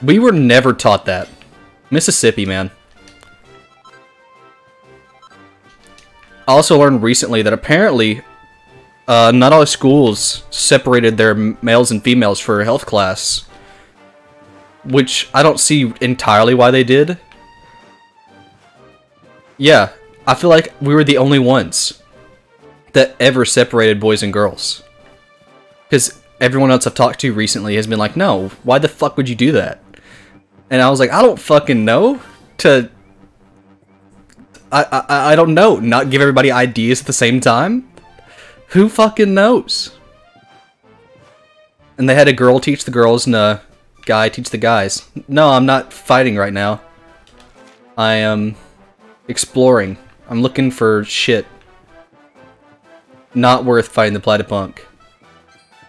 We were never taught that. Mississippi, man. I also learned recently that apparently not all schools separated their males and females for a health class. Which I don't see entirely why they did. Yeah, I feel like we were the only ones that ever separated boys and girls. Because everyone else I've talked to recently has been like, no, why the fuck would you do that? And I was like, I don't fucking know. I don't know. Not give everybody ideas at the same time? Who fucking knows? And they had a girl teach the girls and a guy teach the guys. No, I'm not fighting right now. I am exploring. I'm looking for shit. Not worth fighting the Platypunk.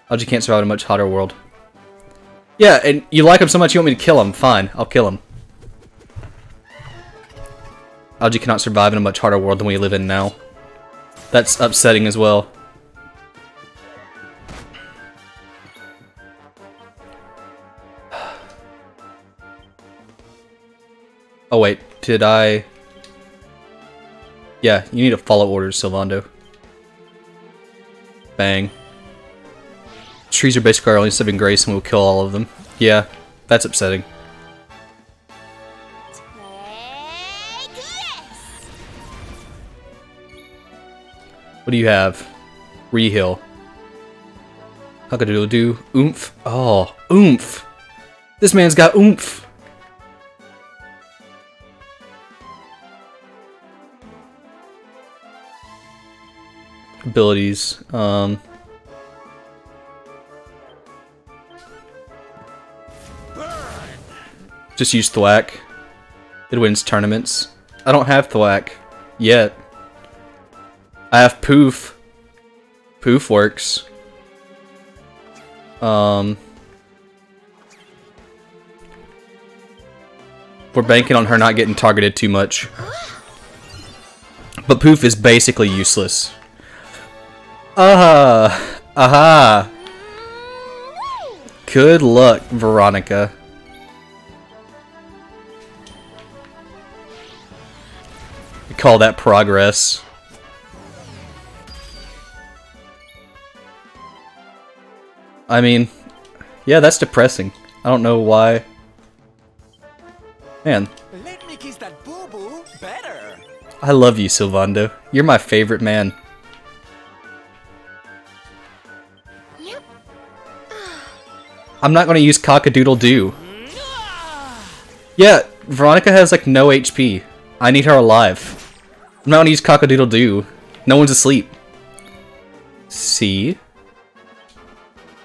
Oh, you can't survive in a much hotter world. Yeah, and you like him so much you want me to kill him. Fine, I'll kill him. Algae cannot survive in a much harder world than we live in now. That's upsetting as well. Oh wait, did I... Yeah, you need to follow orders, Sylvando. Bang. Trees are basically our only saving grace and we'll kill all of them. Yeah, that's upsetting. What do you have? Reheal. Huckadoodle-doo. Oomph. Oh, oomph! This man's got oomph! Abilities. Just use Thwack. It wins tournaments. I don't have Thwack. Yet. I have Poof. Poof works. We're banking on her not getting targeted too much. But Poof is basically useless. Aha! Good luck, Veronica. We call that progress. I mean, yeah, that's depressing. I don't know why. Man. Let me kiss that boo-boo better. I love you, Sylvando. You're my favorite man. I'm not going to use Cock-a-doodle-doo. Yeah, Veronica has like no HP. I need her alive. I'm not going to use Cock-a-doodle-doo. No one's asleep. See?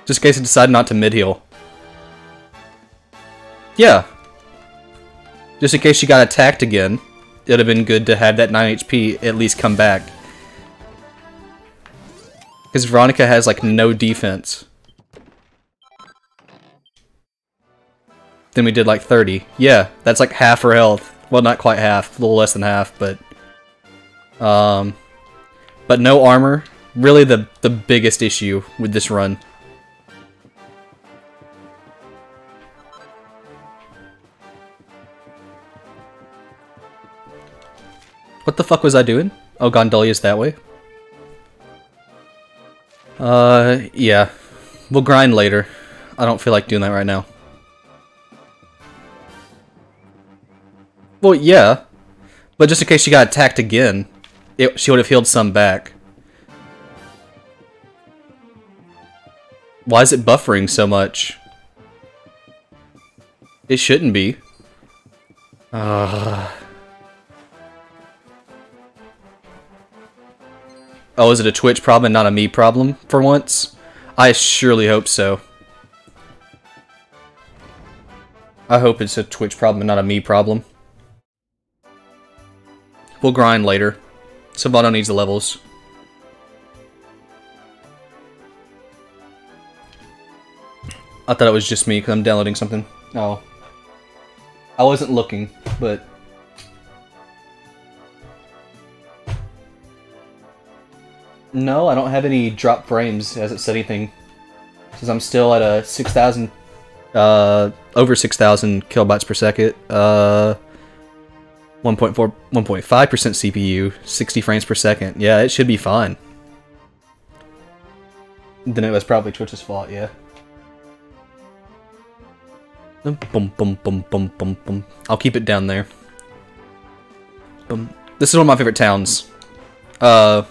Just in case I decide not to mid-heal. Yeah. Just in case she got attacked again. It would have been good to have that 9 HP at least come back. Because Veronica has like no defense. Then we did like 30. Yeah, that's like half her health. Well, not quite half. A little less than half, but... But no armor. Really the biggest issue with this run. What the fuck was I doing? Oh, Gondolia's that way. Yeah. We'll grind later. I don't feel like doing that right now. Well, yeah. But just in case she got attacked again, she would have healed some back. Why is it buffering so much? It shouldn't be. Oh, is it a Twitch problem and not a me problem for once? I surely hope so. I hope it's a Twitch problem and not a me problem. We'll grind later. Sylvando needs the levels. I thought it was just me because I'm downloading something. Oh. I wasn't looking, but... No, I don't have any drop frames. It hasn't said anything. Because I'm still at a 6,000 Over 6,000 kilobytes per second. 1.5% CPU, 60 frames per second. Yeah, it should be fine. Then it was probably Twitch's fault, yeah. Boom, boom, boom, boom, boom, boom. I'll keep it down there. Boom. This is one of my favorite towns. I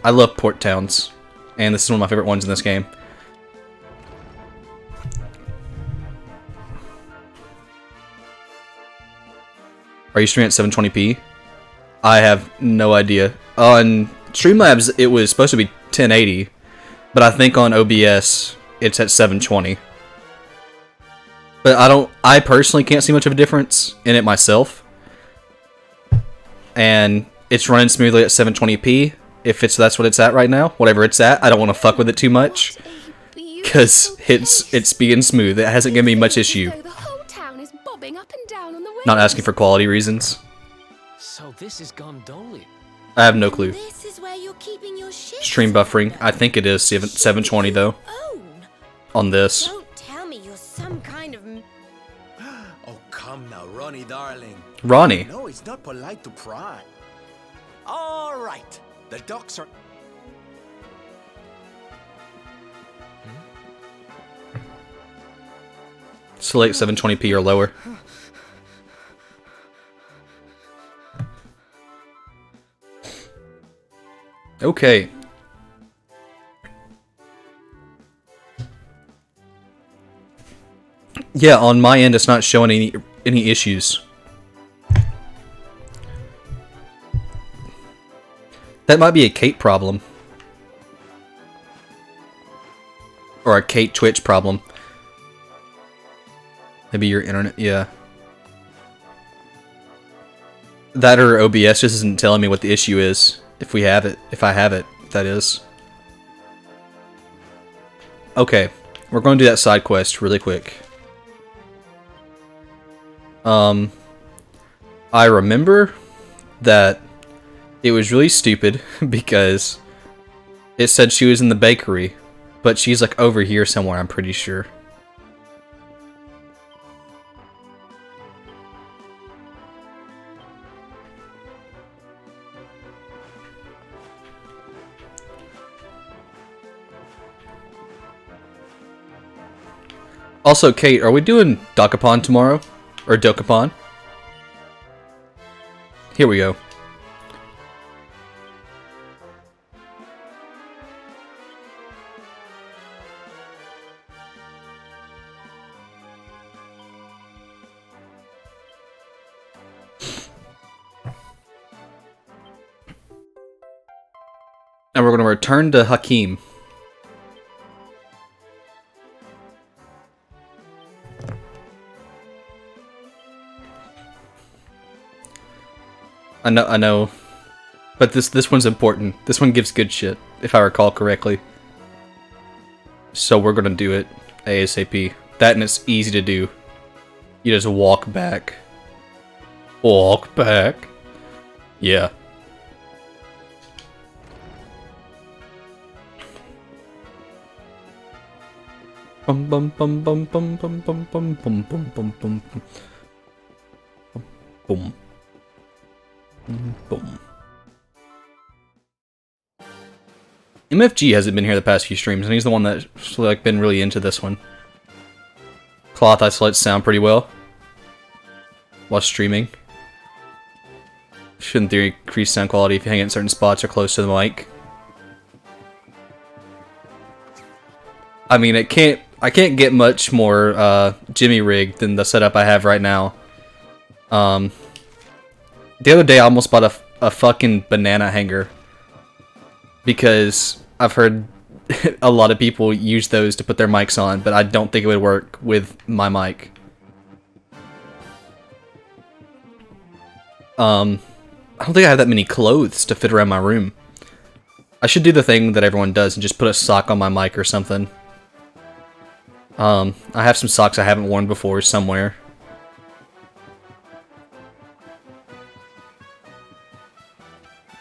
love port towns, and this is one of my favorite ones in this game. Are you streaming at 720p? I have no idea. On Streamlabs, it was supposed to be 1080, but I think on OBS, it's at 720. But I personally can't see much of a difference in it myself. And it's running smoothly at 720p, if that's what it's at right now. Whatever it's at, I don't want to fuck with it too much. Because it's being smooth. It hasn't given me much issue. Not asking for quality reasons. So this is Gondoli. I have no clue. This is where you're keeping your ships. Stream buffering. I think it is 720 though. On this. Don't tell me you're some kind of... Oh, come now, Ronnie, darling. Ronnie. No, it's not polite to pry. All right, the ducks are... Select 720p or lower. Okay. Yeah, on my end, it's not showing any issues. That might be a Kate problem. Or a Kate Twitch problem. Maybe your internet, yeah. That or OBS just isn't telling me what the issue is. If I have it, that is. Okay, we're going to do that side quest really quick. I remember that it was really stupid because it said she was in the bakery, but she's like over here somewhere, I'm pretty sure. Also, Kate, are we doing Dokapon tomorrow? Or Dokapon? Here we go. And we're going to return to Hakim. I know, but this one's important. This one gives good shit, if I recall correctly. So we're gonna do it ASAP. That, and it's easy to do. You just walk back. Walk back. Yeah. Bum bum bum bum bum bum bum bum bum bum bum bum boom. Boom. MFG hasn't been here the past few streams, and he's the one that's like been really into this one. Cloth isolates sound pretty well while streaming. Should in theory increase sound quality if you hang it in certain spots or close to the mic. I mean, I can't get much more Jimmy rig than the setup I have right now. The other day I almost bought a fucking banana hanger because I've heard a lot of people use those to put their mics on, but I don't think it would work with my mic. I don't think I have that many clothes to fit around my room. I should do the thing that everyone does and just put a sock on my mic or something. I have some socks I haven't worn before somewhere.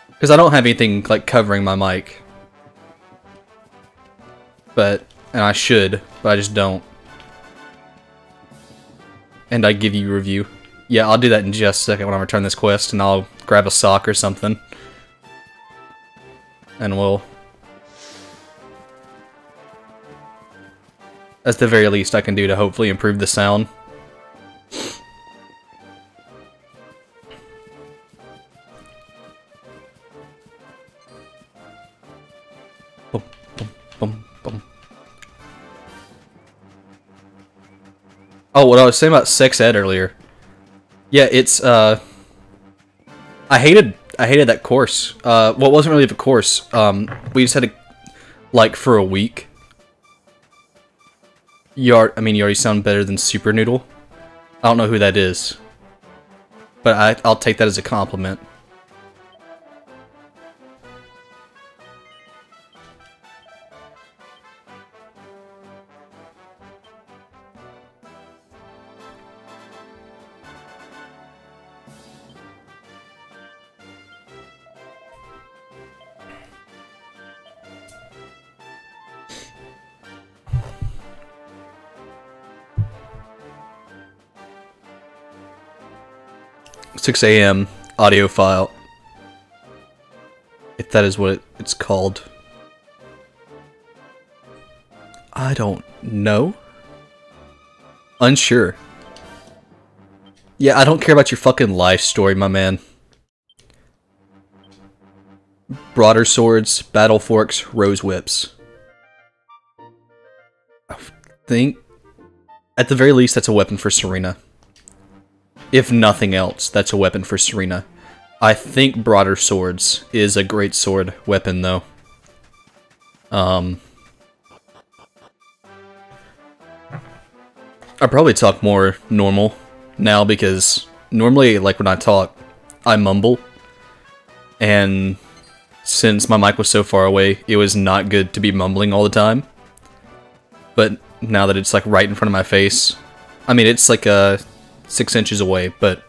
Because I don't have anything, like, covering my mic. And I should, but I just don't. and I give you a review. Yeah, I'll do that in just a second when I return this quest, and I'll grab a sock or something. And we'll... That's the very least I can do to hopefully improve the sound. Boom, boom, boom, boom. Oh, what I was saying about sex ed earlier. Yeah, it's, I hated that course. Well, it wasn't really a course. We just had to, like, for a week. You already sound better than Super Noodle. I don't know who that is. But I'll take that as a compliment. $6 a.m. audio file. If that is what it's called. I don't know. Unsure. Yeah, I don't care about your fucking life story, my man. Broader swords, battle forks, rose whips. I think, at the very least, that's a weapon for Serena. If nothing else, that's a weapon for Serena. I think broader swords is a great sword weapon, though. I probably talk more normal now because normally, like when I talk, I mumble. And since my mic was so far away, it was not good to be mumbling all the time. But now that it's like right in front of my face, I mean, it's like 6 inches away, but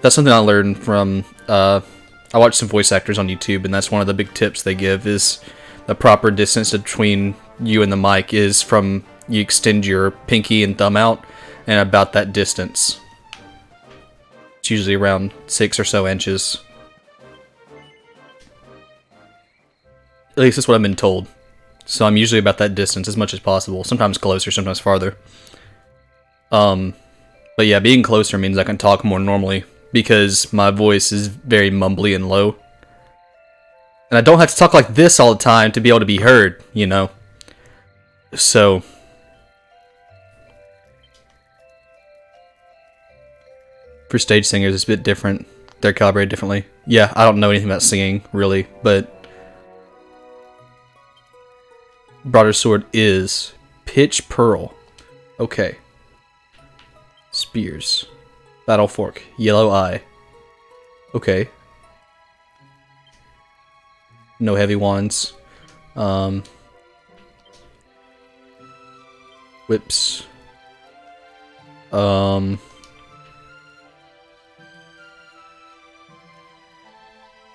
that's something I learned from, I watch some voice actors on YouTube, and that's one of the big tips they give, is the proper distance between you and the mic is from, you extend your pinky and thumb out, and about that distance. It's usually around 6 or so inches. At least that's what I've been told. So I'm usually about that distance as much as possible, sometimes closer, sometimes farther. But yeah, being closer means I can talk more normally, because my voice is very mumbly and low. And I don't have to talk like this all the time to be able to be heard, you know? So... For stage singers, it's a bit different. They're calibrated differently. Yeah, I don't know anything about singing, really, but... Broader sword is pitch pearl. Okay. Spears. Battle fork. Yellow eye. Okay. No heavy wands. Whips.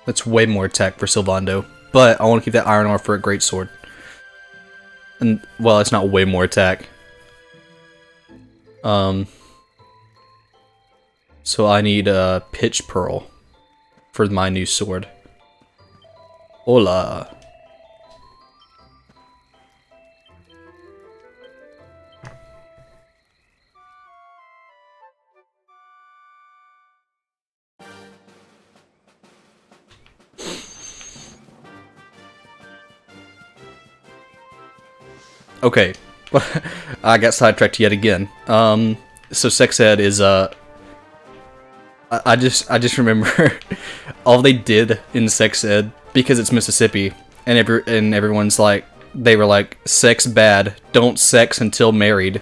That's way more attack for Sylvando. But I want to keep that iron ore for a great sword. And, well, it's not way more attack. So I need a pitch pearl for my new sword. Hola. Okay, I got sidetracked yet again. So sex ed is I just remember all they did in sex ed, because it's Mississippi, and everyone's like, they were like, sex bad, don't sex until married.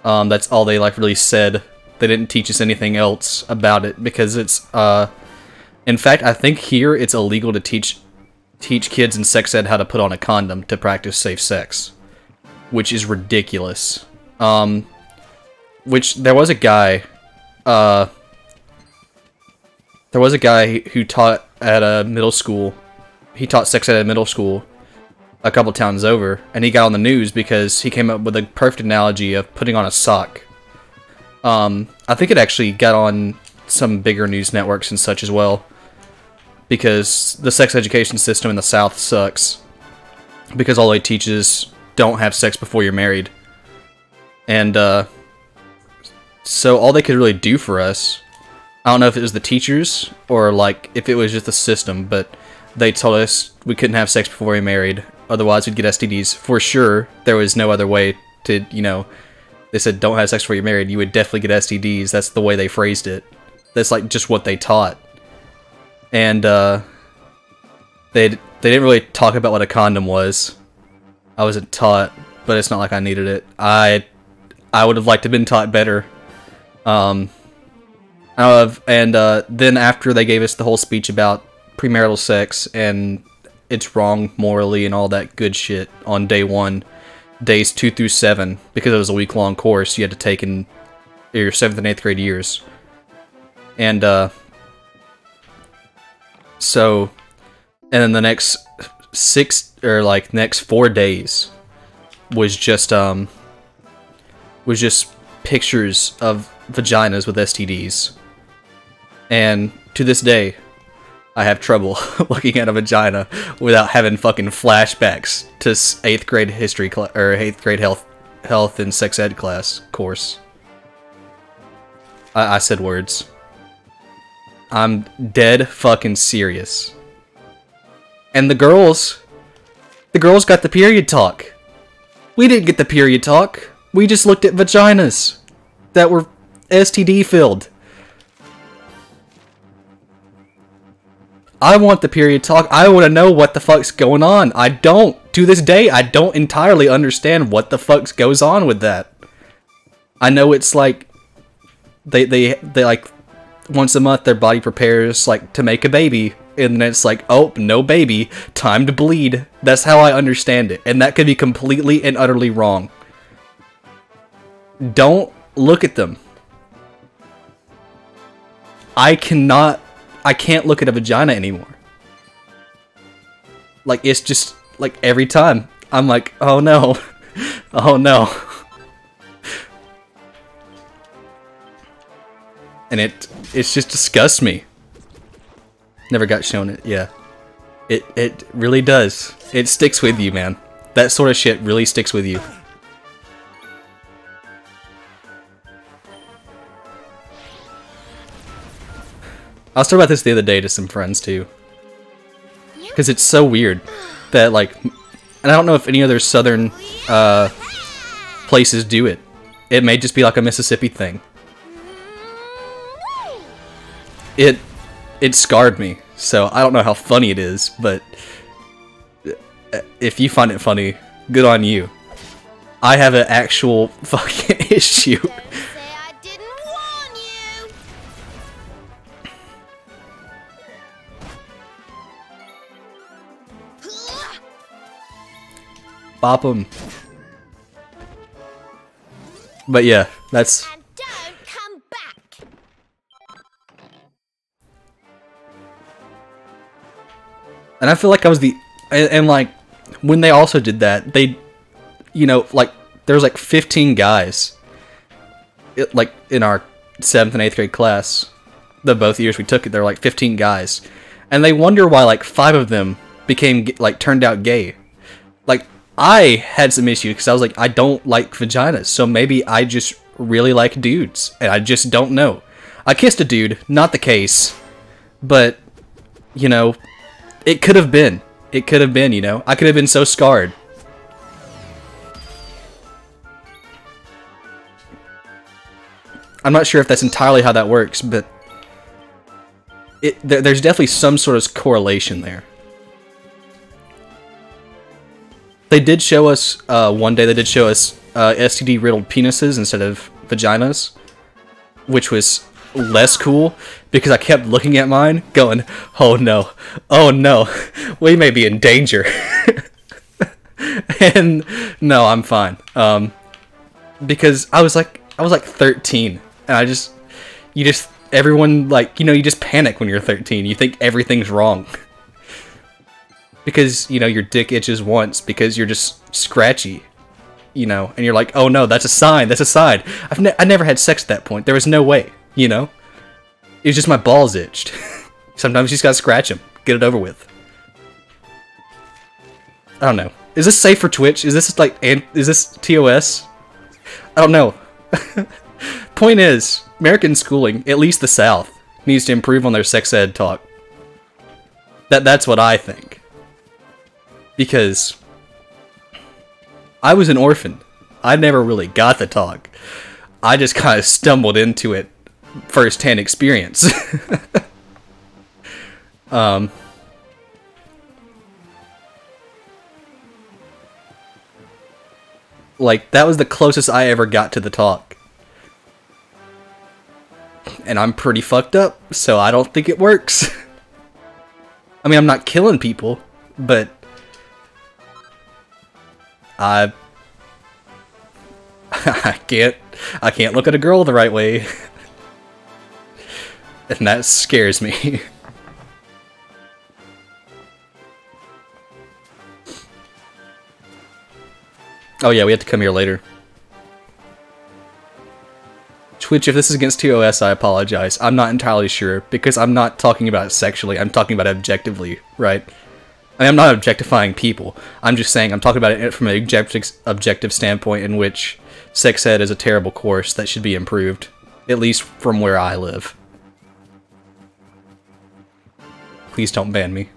That's all they like really said. They didn't teach us anything else about it, because it's in fact, I think here it's illegal to teach kids in sex ed how to put on a condom to practice safe sex, which is ridiculous. Which there was a guy who taught at a middle school. He taught sex ed at a middle school a couple towns over, and he got on the news because he came up with a perfect analogy of putting on a sock. I think it actually got on some bigger news networks and such as well, because the sex education system in the South sucks, because all they teach is don't have sex before you're married. And so all they could really do for us, I don't know if it was the teachers or like if it was just the system, but they told us we couldn't have sex before we married, otherwise we'd get STDs. For sure, there was no other way to, you know, they said don't have sex before you're married, you would definitely get STDs. That's the way they phrased it. That's like just what they taught. And they didn't really talk about what a condom was. I wasn't taught, but it's not like I needed it. I would have liked to have been taught better. Then after they gave us the whole speech about premarital sex and it's wrong morally and all that good shit on day 1, days 2 through 7, because it was a week-long course you had to take in your 7th and 8th grade years. And then the next next 4 days was just pictures of vaginas with STDs. And to this day, I have trouble looking at a vagina without having fucking flashbacks to 8th grade history or 8th grade health and sex ed class course. I said words. I'm dead fucking serious. And the girls got the period talk. We didn't get the period talk. We just looked at vaginas that were STD filled. I want the period talk. I want to know what the fuck's going on. I don't. To this day, I don't entirely understand what the fuck goes on with that. I know it's like they like once a month their body prepares like to make a baby, and then it's like, oh, no baby, time to bleed. That's how I understand it, and that could be completely and utterly wrong. Don't look at them. I can't look at a vagina anymore. Like, it's just, like, every time, I'm like, oh no, oh no. And it's just disgusts me. Never got shown it, yeah. It really does. It sticks with you, man. That sort of shit really sticks with you. I was talking about this the other day to some friends too, because it's so weird that like, and I don't know if any other southern places do it. It may just be like a Mississippi thing. It scarred me, so I don't know how funny it is, but if you find it funny, good on you. I have an actual fucking issue. Bop 'em. But yeah, that's. And don't come back. And I feel like I was the, and like when they also did that, they, you know, like there was like 15 guys, like in our 7th and 8th grade class, the both years we took it, there were like 15 guys, and they wonder why like 5 of them became like turned out gay. Like, I had some issues because I was like, I don't like vaginas, so maybe I just really like dudes, and I just don't know. I kissed a dude, not the case, but, you know, it could have been. It could have been, you know. I could have been so scarred. I'm not sure if that's entirely how that works, but there's definitely some sort of correlation there. They did show us, one day they did show us STD-riddled penises instead of vaginas, which was less cool, because I kept looking at mine, going, oh no, we may be in danger. And no, I'm fine. Because I was like 13, and everyone, like, you know, you just panic when you're 13, you think everything's wrong. because, you know, your dick itches once because you're just scratchy, you know, and you're like, oh no, that's a sign, that's a sign. I never had sex at that point. There was no way, you know? It was just my balls itched. Sometimes you just gotta scratch them, get it over with. I don't know. Is this safe for Twitch? Is this like, is this TOS? I don't know. Point is, American schooling, at least the South, needs to improve on their sex ed talk. That's what I think. Because I was an orphan. I never really got the talk. I just kind of stumbled into it first-hand experience. Like, that was the closest I ever got to the talk. And I'm pretty fucked up, so I don't think it works. I mean, I'm not killing people, but I can't look at a girl the right way. And that scares me. Oh yeah, we have to come here later. Twitch, if this is against TOS, I apologize. I'm not entirely sure, because I'm not talking about it sexually, I'm talking about it objectively, right? I mean, I'm not objectifying people. I'm just saying I'm talking about it from an objective standpoint in which sex ed is a terrible course that should be improved. At least from where I live. Please don't ban me.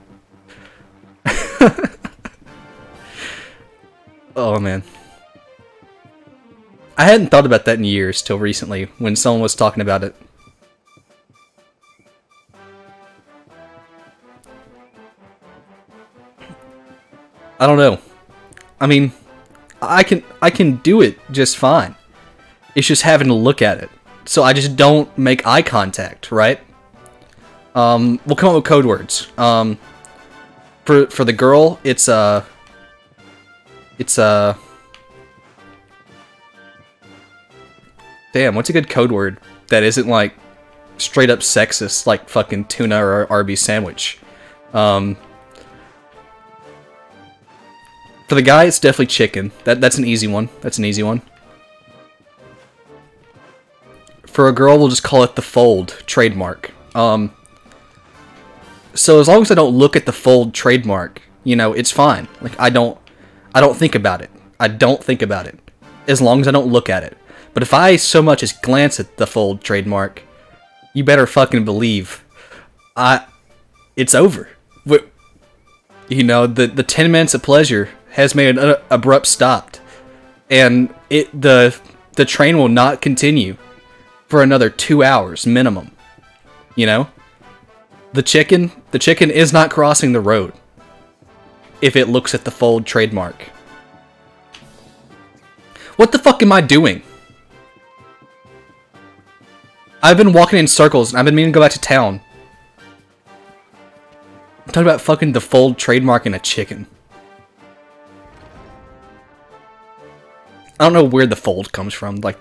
Oh man. I hadn't thought about that in years till recently when someone was talking about it. I don't know. I mean, I can do it just fine. It's just having to look at it. So I just don't make eye contact, right? We'll come up with code words. For the girl, it's damn, what's a good code word that isn't like straight up sexist, like fucking tuna or Arby's sandwich? For the guy, it's definitely chicken. That's an easy one. That's an easy one. For a girl, we'll just call it the fold trademark. So as long as I don't look at the fold trademark, you know, it's fine. Like I don't think about it. I don't think about it. As long as I don't look at it. But if I so much as glance at the fold trademark, you better fucking believe it's over. You know, the 10 minutes of pleasure has made an abrupt stop, and the train will not continue for another 2 hours minimum. You know, the chicken is not crossing the road if it looks at the fold trademark. What the fuck am I doing? I've been walking in circles and I've been meaning to go back to town. I'm talking about fucking the fold trademark and a chicken. I don't know where the fold comes from, like...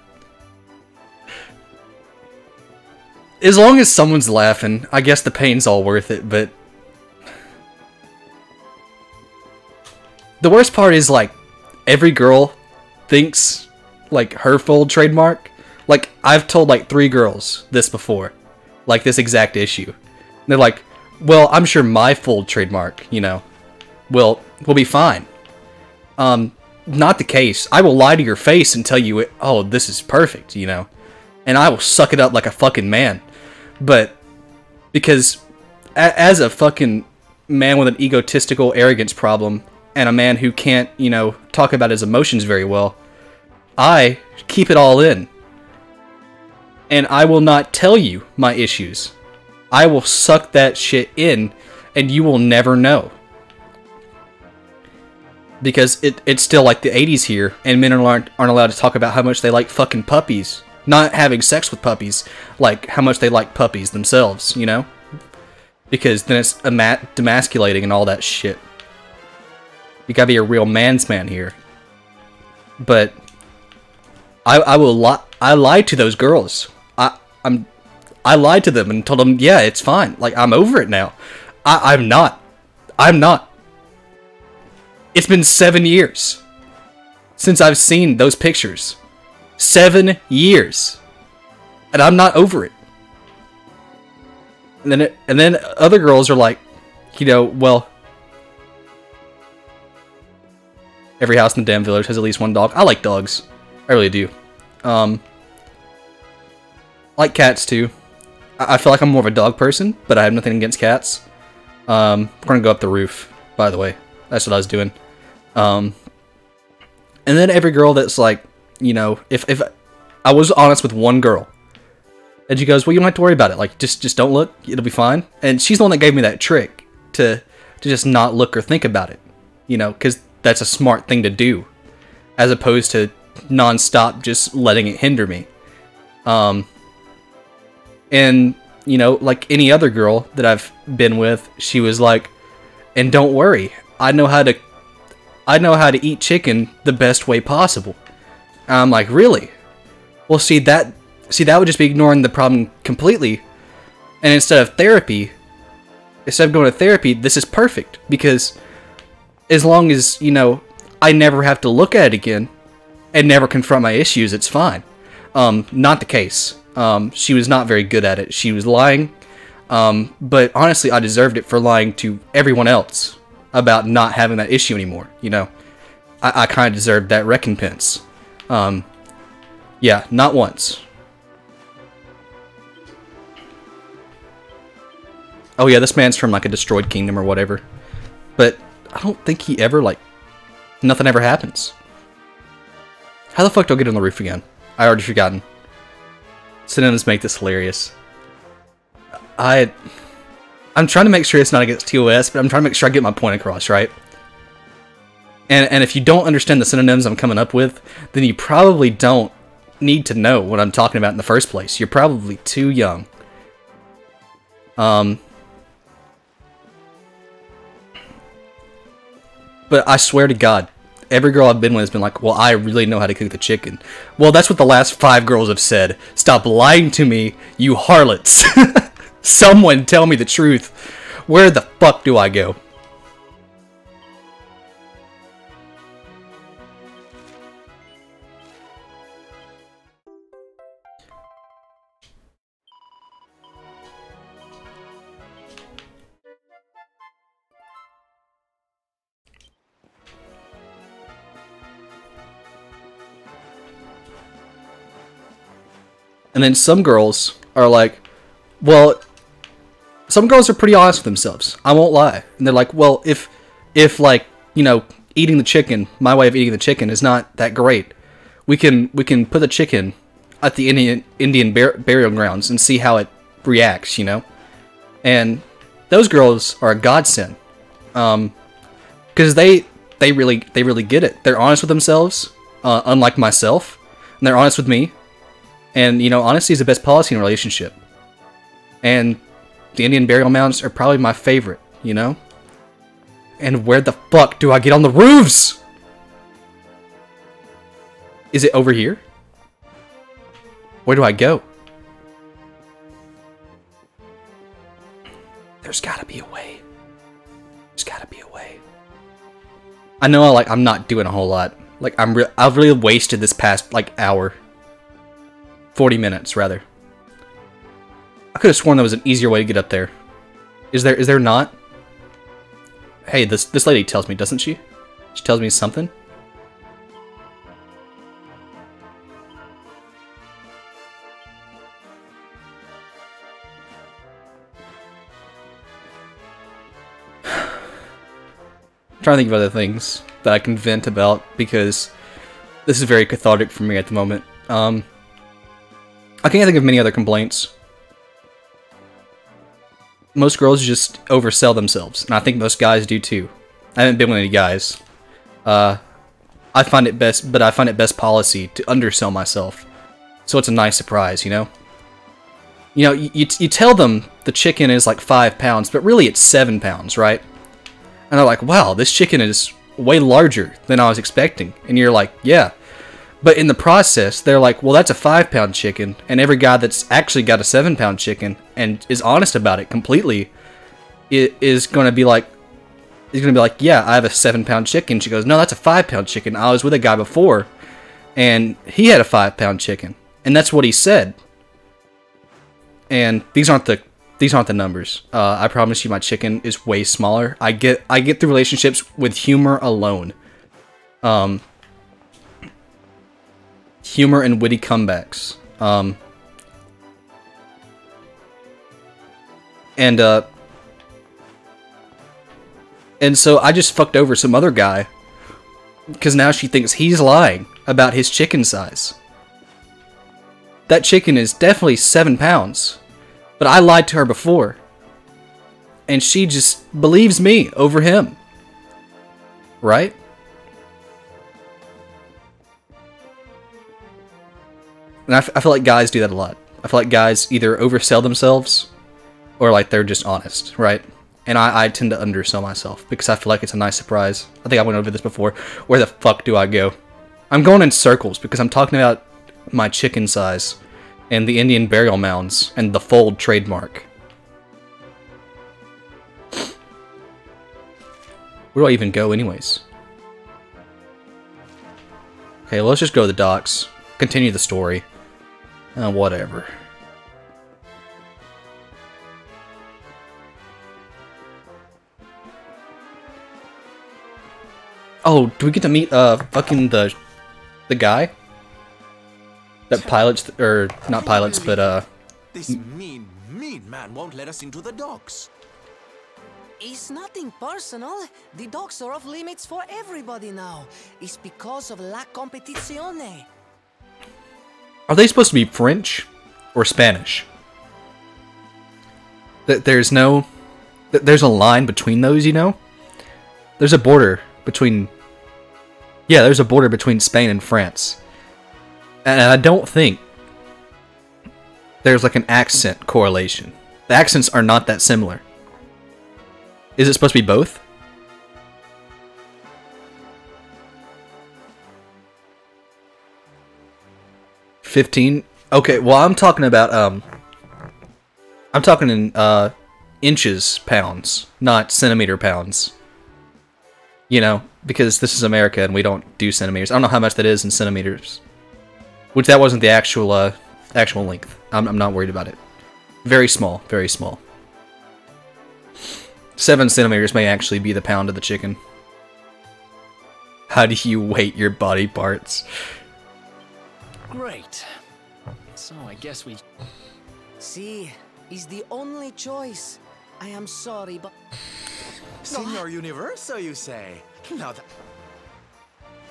As long as someone's laughing, I guess the pain's all worth it, but... The worst part is, like, every girl thinks, like, her fold trademark. Like, I've told, like, 3 girls this before. Like, this exact issue. And they're like, well, I'm sure my fold trademark, you know, will be fine. Not the case. I will lie to your face and tell you, oh, this is perfect, you know. And I will suck it up like a fucking man. But, because, as a fucking man with an egotistical arrogance problem, and a man who can't, you know, talk about his emotions very well, I keep it all in. And I will not tell you my issues. I will suck that shit in, and you will never know. Because it's still like the 80s here, and men aren't allowed to talk about how much they like fucking puppies. Not having sex with puppies, like how much they like puppies themselves, you know? Because then it's demasculating and all that shit. You gotta be a real man's man here. But I lied to those girls. I lied to them and told them, yeah, it's fine. Like, I'm over it now. I'm not. It's been 7 years since I've seen those pictures. 7 years. And I'm not over it. And then other girls are like, you know, well, every house in the damn village has at least one dog. I like dogs. I really do. Like cats too. I feel like I'm more of a dog person, but I have nothing against cats. We're gonna go up the roof, by the way. That's what I was doing. And then every girl that's like, you know, if I was honest with one girl, and she goes, well, you don't have to worry about it. Like, just don't look. It'll be fine. And she's the one that gave me that trick to just not look or think about it. You know, because that's a smart thing to do, as opposed to non-stop just letting it hinder me. And, you know, like any other girl that I've been with, she was like, and don't worry, I know how to eat chicken the best way possible. And I'm like, really? Well, see, that would just be ignoring the problem completely. And instead of going to therapy, this is perfect. Because as long as, you know, I never have to look at it again and never confront my issues, it's fine. Not the case. She was not very good at it. She was lying. But honestly, I deserved it for lying to everyone else about not having that issue anymore. You know, I kind of deserved that recompense. Yeah, not once. Oh yeah, this man's from like a destroyed kingdom or whatever. But I don't think he ever, like, nothing ever happens. How the fuck do I get on the roof again? I already forgotten. Synonyms make this hilarious. I'm trying to make sure it's not against TOS, but I'm trying to make sure I get my point across, right? And if you don't understand the synonyms I'm coming up with, then you probably don't need to know what I'm talking about in the first place. You're probably too young. But I swear to God, every girl I've been with has been like, well, I really know how to cook the chicken. Well, that's what the last 5 girls have said. Stop lying to me, you harlots. Someone tell me the truth. Where the fuck do I go? And then some girls are like, well, some girls are pretty honest with themselves. I won't lie. And they're like, well, if like, you know, eating the chicken, my way of eating the chicken is not that great. We can put the chicken at the Indian burial grounds and see how it reacts, you know? And those girls are a godsend. Because they really get it. They're honest with themselves, unlike myself. And they're honest with me. And, you know, honesty is the best policy in a relationship. And the Indian burial mounds are probably my favorite, you know? And where the fuck do I get on the roofs? Is it over here? Where do I go? There's gotta be a way. There's gotta be a way. I know I'm not doing a whole lot. Like, I've really wasted this past, like, hour. 40 minutes, rather. I could have sworn there was an easier way to get up there. Is there not? Hey, this lady tells me, doesn't she? She tells me something. I'm trying to think of other things that I can vent about, because this is very cathartic for me at the moment. I can't think of many other complaints. Most girls just oversell themselves, and I think most guys do too. I haven't been with any guys. I find it best policy to undersell myself, so it's a nice surprise, you know? You know, you tell them the chicken is like 5 pounds, but really it's 7 pounds, right? And they're like, wow, this chicken is way larger than I was expecting. And you're like, yeah. But in the process, they're like, well, that's a 5-pound chicken. And every guy that's actually got a 7-pound chicken and is honest about it completely is going to be like, he's gonna be like, yeah, I have a 7-pound chicken. She goes, no, that's a 5-pound chicken. I was with a guy before, and he had a 5-pound chicken, and that's what he said. And these aren't the numbers. I promise you, my chicken is way smaller. I get through relationships with humor alone. Humor and witty comebacks. And so I just fucked over some other guy because now she thinks he's lying about his chicken size. That chicken is definitely 7 pounds, but I lied to her before, and she just believes me over him, right? And I feel like guys do that a lot. I feel like guys either oversell themselves or like they're just honest, right? And I tend to undersell myself because I feel like it's a nice surprise. I think I went over this before. Where the fuck do I go? I'm going in circles because I'm talking about my chicken size and the Indian burial mounds and the fold trademark. Where do I even go anyways? Okay, well, let's just go to the docks. Continue the story. Whatever. Oh, do we get to meet fucking the guy that pilots, or not pilots, but This mean man won't let us into the docks. It's nothing personal. The docks are off limits for everybody now. It's because of la competizione. Are they supposed to be French or Spanish? There's a line between those, you know? There's a border between... Yeah, there's a border between Spain and France. And I don't think there's like an accent correlation. The accents are not that similar. Is it supposed to be both? $15? Okay, well, I'm talking about, I'm talking in, inches pounds, not centimeter pounds. You know, because this is America and we don't do centimeters. I don't know how much that is in centimeters. Which, that wasn't the actual, actual length. I'm not worried about it. Very small, very small. 7 centimeters may actually be the pound of the chicken. How do you weight your body parts? Great. So I guess we... See, is the only choice. I am sorry, but... Senor Universo, you say? Now that...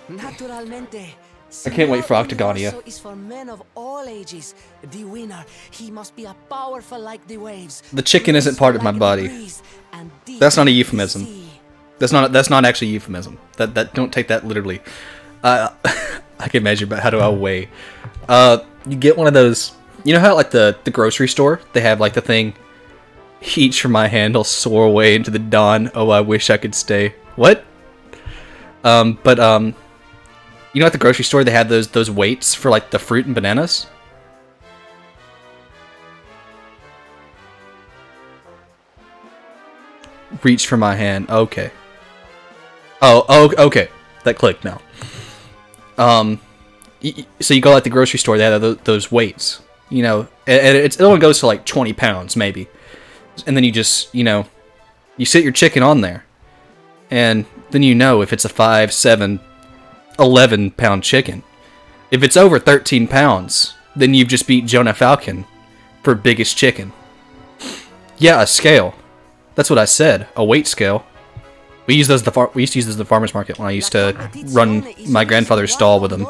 Naturalmente. I can't wait for Senor Octagonia. Universo is for men of all ages. The winner, he must be a powerful like the waves. The chicken isn't part of my Like the body. breeze, and deep That's not a like the euphemism. sea. That's not actually a euphemism. That don't take that literally. I can measure, but how do I weigh? You get one of those. You know how like the grocery store they have like the thing. Each from my hand, I'll soar away into the dawn. Oh, I wish I could stay. What? You know at the grocery store they have those weights for like the fruit and bananas. Reach for my hand. Okay. Oh, okay. That clicked now. So you go like the grocery store, they have those weights, you know, and it only goes to like 20 pounds maybe, and then you just, you know, you sit your chicken on there, and then you know if it's a 5, 7, 11 pound chicken. If it's over 13 pounds, then you've just beat Jonah Falcon for biggest chicken. Yeah, a scale. That's what I said. A weight scale. We used those at the farmers market when I used to run my grandfather's stall with them.